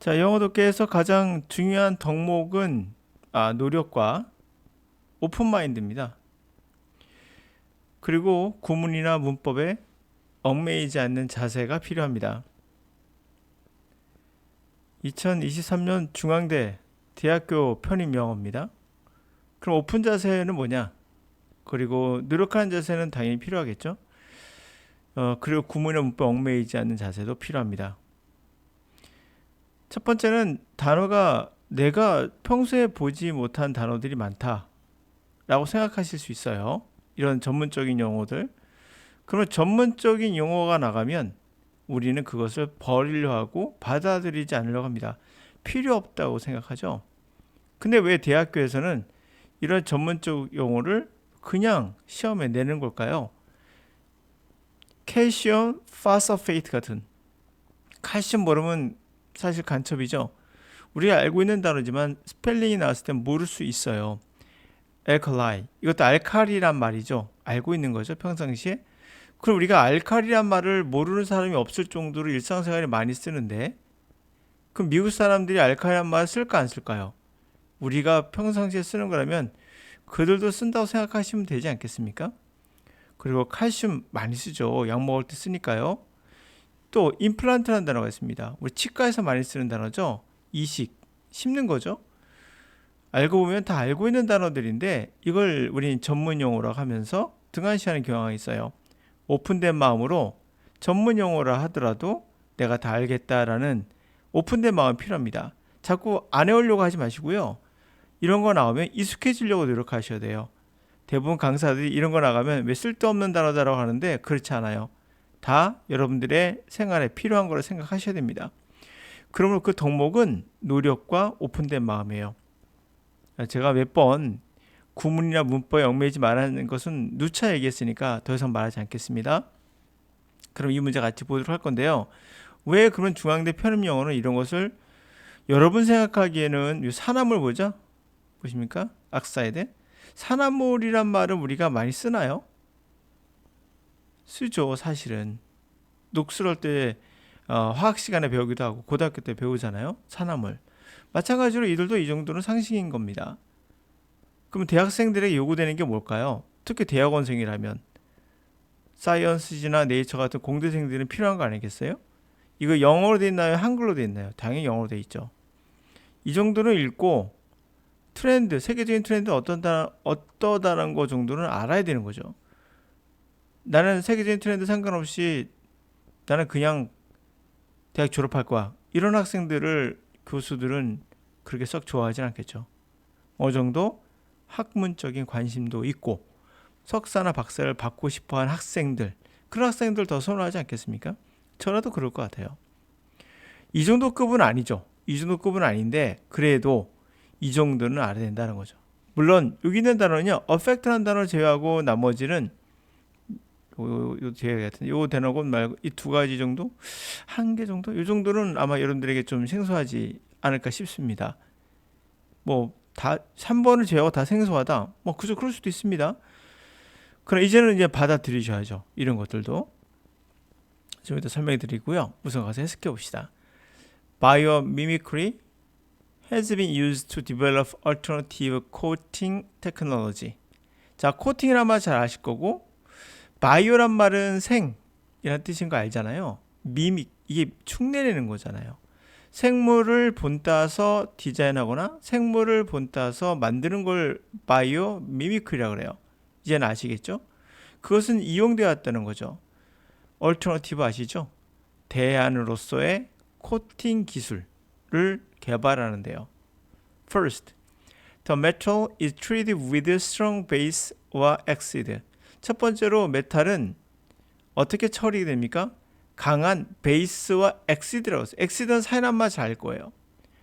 자, 영어 독해에서 가장 중요한 덕목은 노력과 오픈마인드입니다. 그리고 구문이나 문법에 얽매이지 않는 자세가 필요합니다. 2023년 중앙대 대학교 편입 영어입니다. 그럼 오픈 자세는 뭐냐? 그리고 노력하는 자세는 당연히 필요하겠죠. 그리고 구문이나 문법에 얽매이지 않는 자세도 필요합니다. 첫 번째는 단어가 내가 평소에 보지 못한 단어들이 많다라고 생각하실 수 있어요. 이런 전문적인 용어들. 그러면 전문적인 용어가 나가면 우리는 그것을 버리려 하고 받아들이지 않으려고 합니다. 필요 없다고 생각하죠. 근데 왜 대학교에서는 이런 전문적 용어를 그냥 시험에 내는 걸까요? 칼슘 파스페이트 같은, 칼슘 모르면 사실 간첩이죠. 우리가 알고 있는 단어지만 스펠링이 나왔을 땐 모를 수 있어요. 알칼라이, 이것도 알칼리란 말이죠. 알고 있는 거죠, 평상시에. 그럼 우리가 알칼리란 말을 모르는 사람이 없을 정도로 일상생활에 많이 쓰는데, 그럼 미국 사람들이 알칼리란 말을 쓸까 안 쓸까요? 우리가 평상시에 쓰는 거라면 그들도 쓴다고 생각하시면 되지 않겠습니까? 그리고 칼슘 많이 쓰죠. 약 먹을 때 쓰니까요. 또 임플란트라는 단어가 있습니다. 우리 치과에서 많이 쓰는 단어죠. 이식, 심는 거죠. 알고 보면 다 알고 있는 단어들인데 이걸 우린 전문 용어라고 하면서 등한시하는 경향이 있어요. 오픈된 마음으로 전문 용어라 하더라도 내가 다 알겠다라는 오픈된 마음이 필요합니다. 자꾸 안 해오려고 하지 마시고요. 이런 거 나오면 익숙해지려고 노력하셔야 돼요. 대부분 강사들이 이런 거 나가면 왜 쓸데없는 단어다라고 하는데 그렇지 않아요. 다 여러분들의 생활에 필요한 거라 생각하셔야 됩니다. 그러므로 그 덕목은 노력과 오픈된 마음이에요. 제가 몇 번 구문이나 문법에 얽매이지 말라는 것은 누차 얘기했으니까 더 이상 말하지 않겠습니다. 그럼 이 문제 같이 보도록 할 건데요. 왜 그런 중앙대 편입영어는 이런 것을 여러분 생각하기에는 산화물 뭐죠? 보십니까? 악사이드. 산화물이란 말은 우리가 많이 쓰나요? 쓰죠, 사실은. 녹슬할 때 화학 시간에 배우기도 하고 고등학교 때 배우잖아요. 산화물. 마찬가지로 이들도 이 정도는 상식인 겁니다. 그럼 대학생들에게 요구되는 게 뭘까요? 특히 대학원생이라면 사이언스지나 네이처 같은 공대생들은 필요한 거 아니겠어요? 이거 영어로 돼 있나요? 한글로 돼 있나요? 당연히 영어로 돼 있죠. 이 정도는 읽고 트렌드, 세계적인 트렌드 어떠다라는 거 정도는 알아야 되는 거죠. 나는 세계적인 트렌드 상관없이 나는 그냥 대학 졸업할 거야. 이런 학생들을 교수들은 그렇게 썩 좋아하진 않겠죠. 어느 정도 학문적인 관심도 있고 석사나 박사를 받고 싶어하는 학생들, 그런 학생들 더 선호하지 않겠습니까? 저라도 그럴 것 같아요. 이 정도 급은 아니죠. 이 정도 급은 아닌데 그래도 이 정도는 알아야 된다는 거죠. 물론 여기 있는 단어는요, affect라는 단어를 제외하고 나머지는 요 제외 같은 요 대너곤 말고 이 두 가지 정도, 한 개 정도, 이 정도는 아마 여러분들에게 좀 생소하지 않을까 싶습니다. 뭐 다 3번을 제외하고 다 생소하다. 뭐 그저 그럴 수도 있습니다. 그럼 이제는 이제 받아들이셔야죠. 이런 것들도 좀 이따 설명해 드리고요. 우선 가서 해석해 봅시다. Biomimicry has been used to develop alternative coating technology. 자, 코팅이란 말 잘 아실 거고, 바이오란 말은 생이란 뜻인 거 알잖아요. 미믹, 이게 흉내내는 거잖아요. 생물을 본따서 디자인하거나 생물을 본따서 만드는 걸 바이오 미미크리라고 그래요. 이제는 아시겠죠? 그것은 이용되어 왔다는 거죠. 얼터너티브 아시죠? 대안으로서의 코팅 기술을 개발하는데요. First, the metal is treated with strong base or acid. 첫 번째로 메탈은 어떻게 처리됩니까? 강한 베이스와 엑시드라고 했어요. 엑시드는 사인한 맛 잘 알 거예요.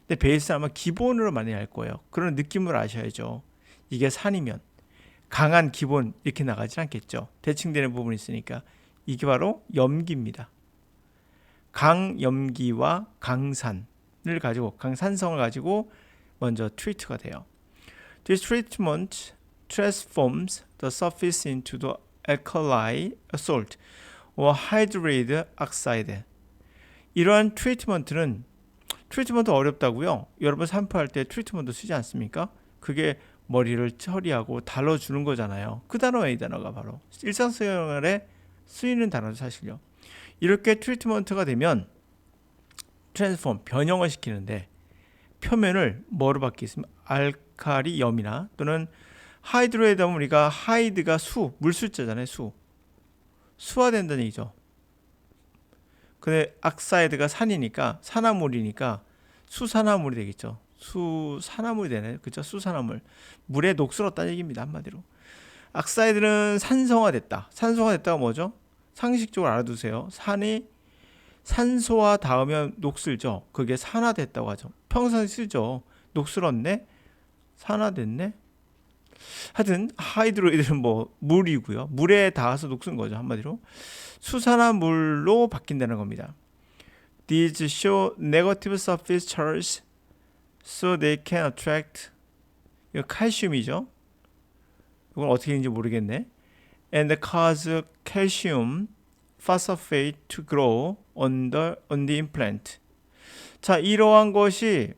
근데 베이스는 아마 기본으로 많이 알 거예요. 그런 느낌을 아셔야죠. 이게 산이면 강한 기본 이렇게 나가지 않겠죠. 대칭되는 부분이 있으니까. 이게 바로 염기입니다. 강염기와 강산을 가지고, 강산성을 가지고 먼저 트리트가 돼요. This treatment transforms the surface into the alkali salt or hydrated oxide. 이러한 트리트먼트는 트리트먼트 어렵다고요? 여러분 산포할 때 트리트먼트 쓰지 않습니까? 그게 머리를 처리하고 달궈주는 거잖아요. 그 단어가 이 단어가 바로 일상생활에 쓰이는 단어죠 사실요. 이렇게 트리트먼트가 되면 트랜스폼 변형을 시키는데 표면을 뭐로 바뀌었으면 알칼리염이나 또는 하이드로에 되면 우리가 하이드가 물술자잖아요. 수화된다는 얘기죠. 근데 악사이드가 산이니까 산화물이니까 수산화물이 되겠죠. 수산화물이 되네. 그죠? 수산화물. 물에 녹슬었다는 얘기입니다. 한마디로. 악사이드는 산성화됐다. 산성화됐다가 뭐죠? 상식적으로 알아두세요. 산이 산소와 닿으면 녹슬죠. 그게 산화됐다고 하죠. 평소에 쓰죠. 녹슬었네? 산화됐네? 하여튼 하이드로이드는 뭐 물이고요. 물에 닿아서 녹슨 거죠. 한마디로. 수산화물로 바뀐다는 겁니다. These show negative surface charge so they can attract. 이거 칼슘이죠. 이건 어떻게 되는지 모르겠네. And cause calcium phosphate to grow on the implant. 자, 이러한 것이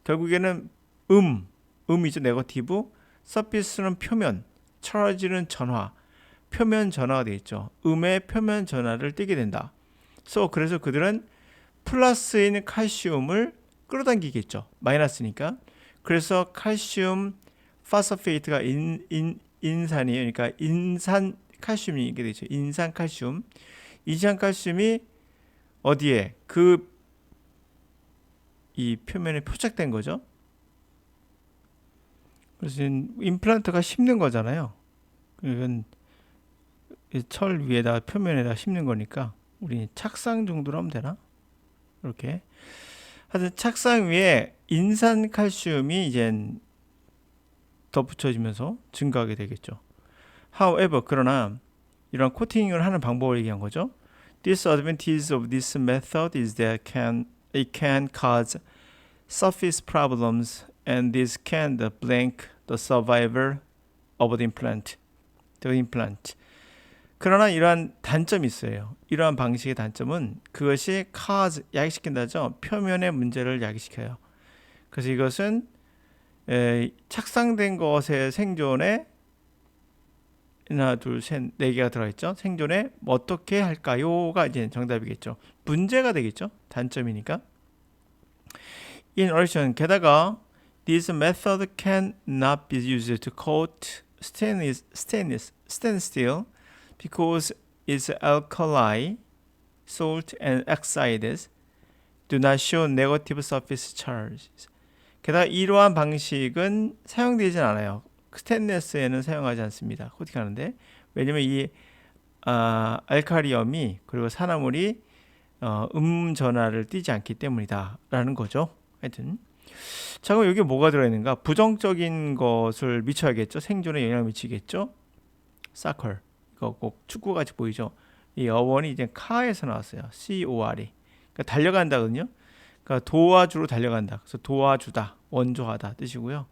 결국에는 음이죠. 네거티브. 서피스는 표면, charge는 전화, 표면 전화가 되겠죠. 음의 표면 전화를 띠게 된다. 그래서 그들은 플러스인 칼슘을 끌어당기겠죠. 마이너스니까. 그래서 칼슘 파스페이트가 인산이에요. 그러니까 인산 칼슘이 이게 되죠. 인산 칼슘. 인산 칼슘이 어디에? 이 표면에 포착된 거죠. 그래서 임플란트가 심는 거잖아요. 이건 철 위에다 표면에다 심는 거니까 우리 착상 정도로 하면 되나? 이렇게. 하여튼 착상 위에 인산 칼슘이 이제 덧붙여지면서 증가하게 되겠죠. However, 그러나 이런 코팅을 하는 방법을 얘기한 거죠. Disadvantage of this method is that it can cause surface problems and this can blank the survivor of the implant. 그러나 이러한 단점이 있어요. 이러한 방식의 단점은 그것이 cause, 야기시킨다죠. 표면의 문제를 야기시켜요. 그래서 이것은 착상된 것의 생존에 하나, 둘, 셋, 네 개가 들어있죠. 생존에 어떻게 할까요?가 이제 정답이겠죠. 문제가 되겠죠. 단점이니까. In addition, 게다가 this method cannot be used to coat stainless steel because its alkali, salt, and oxides do not show negative surface charges. 게다가 이러한 방식은 사용되지 않아요. 스테인리스에는 사용하지 않습니다. 코팅하는데. 왜냐면 이 알칼리염이 그리고 산화물이 전하를 띠지 않기 때문이다 라는 거죠. 하여튼 자, 그럼 여기 뭐가 들어있는가? 부정적인 것을 미쳐야겠죠. 생존에 영향을 미치겠죠. 사컬, 이거 꼭 축구같이 보이죠. 이 어원이 이제 카에서 나왔어요. COR이. 그러니까 달려간다거든요. 그러니까 도와주로 달려간다. 그래서 도와주다, 원조하다 뜻이고요.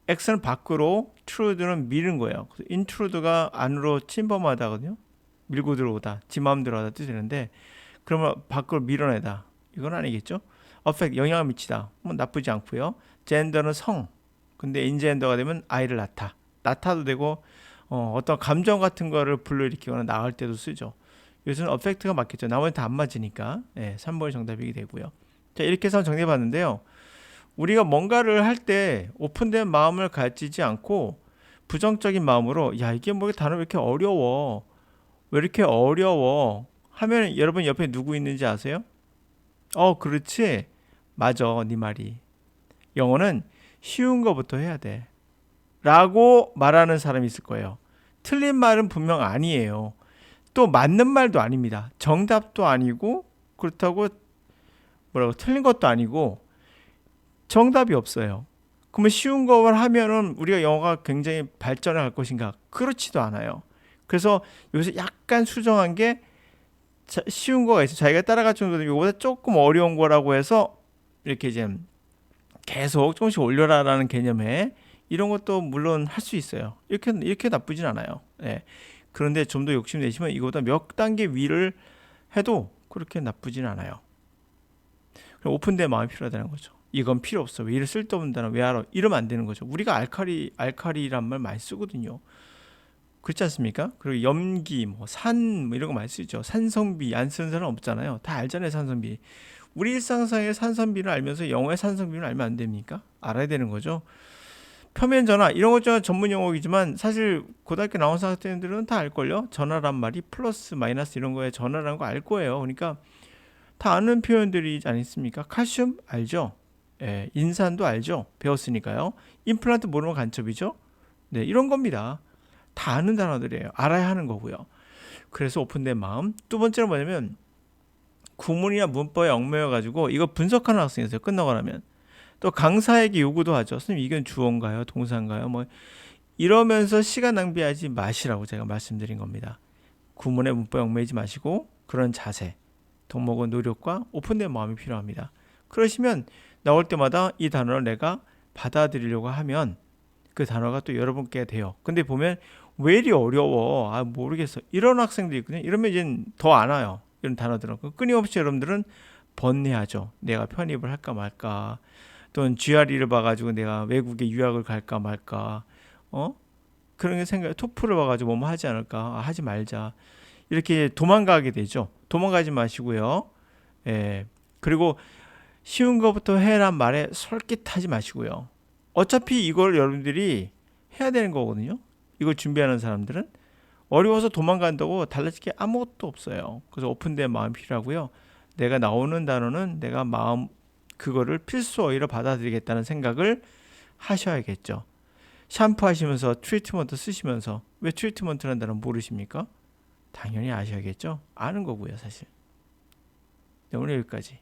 X는 밖으로, true는 미는 거예요. 그래서 intrude가 안으로 침범하다거든요. 밀고 들어오다, 지 마음대로 하다 뜻이 되는데, 그러면 밖으로 밀어내다. 이건 아니겠죠. affect, 영향을 미치다. 뭐 나쁘지 않고요. gender는 성. 근데 인젠더가 되면 아이를 낳다도 되고, 어떤 감정 같은 거를 불러일으키거나 낳을 때도 쓰죠. 요즘은 affect가 맞겠죠. 나머지 다 안 맞으니까. 3번이 정답이 되고요. 자, 이렇게 해서 정리해봤는데요. 우리가 뭔가를 할 때 오픈된 마음을 가지지 않고 부정적인 마음으로 야, 이게 뭐 단어 왜 이렇게 어려워? 왜 이렇게 어려워? 하면 여러분 옆에 누구 있는지 아세요? 그렇지. 맞아, 네 말이. 영어는 쉬운 거부터 해야 돼. 라고 말하는 사람이 있을 거예요. 틀린 말은 분명 아니에요. 또 맞는 말도 아닙니다. 정답도 아니고 그렇다고 틀린 것도 아니고 정답이 없어요. 그러면 쉬운 걸 하면은 우리가 영어가 굉장히 발전해 갈 것인가? 그렇지도 않아요. 그래서 여기서 약간 수정한 게 쉬운 거가 있어요. 자기가 따라갈 정도로 이거보다 조금 어려운 거라고 해서 이렇게 이제 계속 조금씩 올려라라는 개념에 이런 것도 물론 할 수 있어요. 이렇게 나쁘진 않아요. 그런데 좀 더 욕심내시면 이거보다 몇 단계 위를 해도 그렇게 나쁘진 않아요. 오픈된 마음이 필요하다는 거죠. 이건 필요 없어. 왜 이래 쓸데없는 단어 왜 알아? 이러면 안 되는 거죠. 우리가 알카리란 말 많이 쓰거든요. 그렇지 않습니까? 그리고 염기, 뭐 산, 뭐 이런 거 많이 쓰죠. 산성비 안 쓰는 사람 없잖아요. 다 알잖아요, 산성비. 우리 일상상의 산성비를 알면서 영어의 산성비를 알면 안 됩니까? 알아야 되는 거죠. 표면 전화 이런 것 전문 용어이지만 사실 고등학교 나온 학생들은 다 알걸요. 전화란 말이 플러스 마이너스 이런 거에 전화라는 거 알 거예요. 그러니까 다 아는 표현들이지 않습니까? 칼슘 알죠? 예, 인산도 알죠? 배웠으니까요. 임플란트 모르면 간첩이죠? 네, 이런 겁니다. 다 아는 단어들이에요. 알아야 하는 거고요. 그래서 오픈된 마음. 두 번째는 뭐냐면 구문이나 문법에 얽매여가지고 이거 분석하는 학생이 있어요. 끝나고 나면. 또 강사에게 요구도 하죠. 선생님 이건 주어인가요? 동사인가요? 뭐 이러면서 시간 낭비하지 마시라고 제가 말씀드린 겁니다. 구문의 문법에 얽매이지 마시고 그런 자세, 덕목은 노력과 오픈된 마음이 필요합니다. 그러시면 나올 때마다 이 단어를 내가 받아들이려고 하면 그 단어가 또 여러분께 돼요. 근데 보면 왜 이리 어려워? 아 모르겠어. 이런 학생들이 있거든요. 이러면 이제 더 안 와요. 이런 단어들은. 끊임없이 여러분들은 번뇌하죠. 내가 편입을 할까 말까. 또는 GRE를 봐가지고 내가 외국에 유학을 갈까 말까. 그런 생각, 토플을 봐가지고 뭐 하지 않을까. 아, 하지 말자. 이렇게 도망가게 되죠. 도망가지 마시고요. 예. 그리고 쉬운 것부터 해란 말에 솔깃하지 마시고요. 어차피 이걸 여러분들이 해야 되는 거거든요. 이걸 준비하는 사람들은 어려워서 도망간다고 달라질 게 아무것도 없어요. 그래서 오픈된 마음이 필요하고요. 내가 나오는 단어는 내가 마음 그거를 필수 어휘로 받아들이겠다는 생각을 하셔야겠죠. 샴푸하시면서 트리트먼트 쓰시면서 왜 트리트먼트라는 단어 모르십니까? 당연히 아셔야겠죠. 아는 거고요, 사실. 네, 오늘 여기까지.